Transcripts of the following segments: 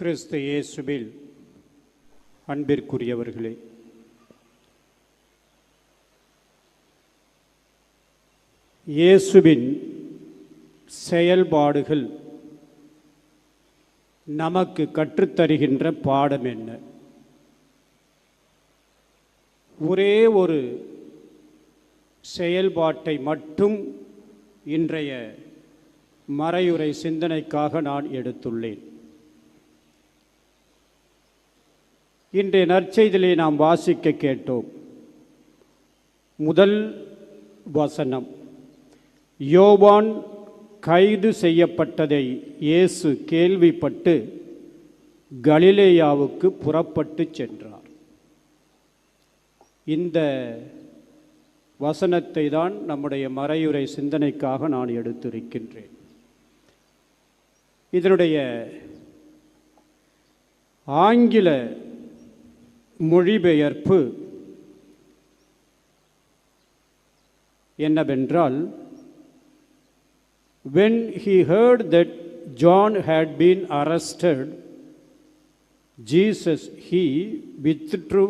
கிறிஸ்து இயேசுவில் அன்பிற்குரியவர்களே, இயேசுவின் செயல்பாடுகள் நமக்கு கற்றுத்தருகின்ற பாடம் என்ன? ஒரே ஒரு செயல்பாட்டை மட்டும் இன்றைய மறையுரை சிந்தனைக்காக நான் எடுத்துள்ளேன். இன்றைய நற்செய்தியிலே நாம் வாசிக்க கேட்டோம். முதல் வசனம், யோவான் கைது செய்யப்பட்டதை இயேசு கேள்விப்பட்டு கலிலேயாவுக்கு புறப்பட்டு சென்றார். இந்த வசனத்தை தான் நம்முடைய மறையுரை சிந்தனைக்காக நான் எடுத்திருக்கின்றேன். இதனுடைய ஆங்கில மொழிபெயர்ப்பு என்னவென்றால், when he heard that John had been arrested, Jesus he withdrew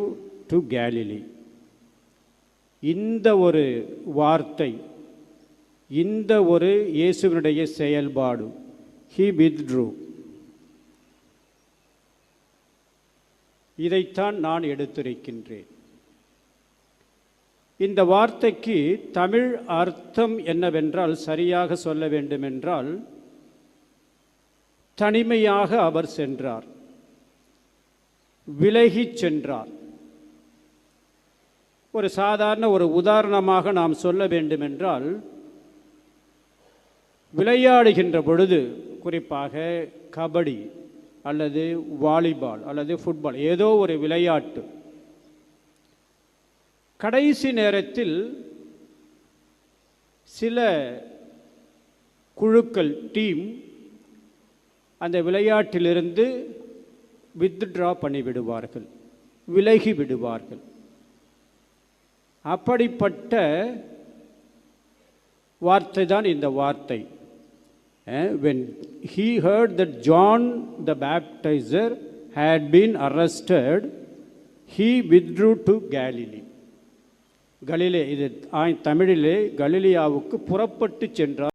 to Galilee. இந்த ஒரு வார்த்தை, இந்த ஒரு இயேசுவினுடைய செயல்பாடு, he withdrew, இதைத்தான் நான் எடுத்திருக்கின்றேன். இந்த வார்த்தைக்கு தமிழ் அர்த்தம் என்னவென்றால், சரியாக சொல்ல வேண்டுமென்றால், தனிமையாக அவர் சென்றார், விலகிச் சென்றார். ஒரு சாதாரண ஒரு உதாரணமாக நாம் சொல்ல வேண்டுமென்றால், விளையாடுகின்ற பொழுது, குறிப்பாக கபடி அல்லது வாலிபால் அல்லது ஃபுட்பால், ஏதோ ஒரு விளையாட்டு, கடைசி நேரத்தில் சில குழுக்கள், டீம், அந்த விளையாட்டிலிருந்து வித்ட்ரா பண்ணிவிடுவார்கள், விலகி விடுவார்கள். அப்படிப்பட்ட வார்த்தை தான் இந்த வார்த்தை. When he heard that John the Baptizer had been arrested, he withdrew to Galilee. கலிலே, இது தமிழிலே கலிலியாவுக்கு புறப்பட்டு சென்றார்.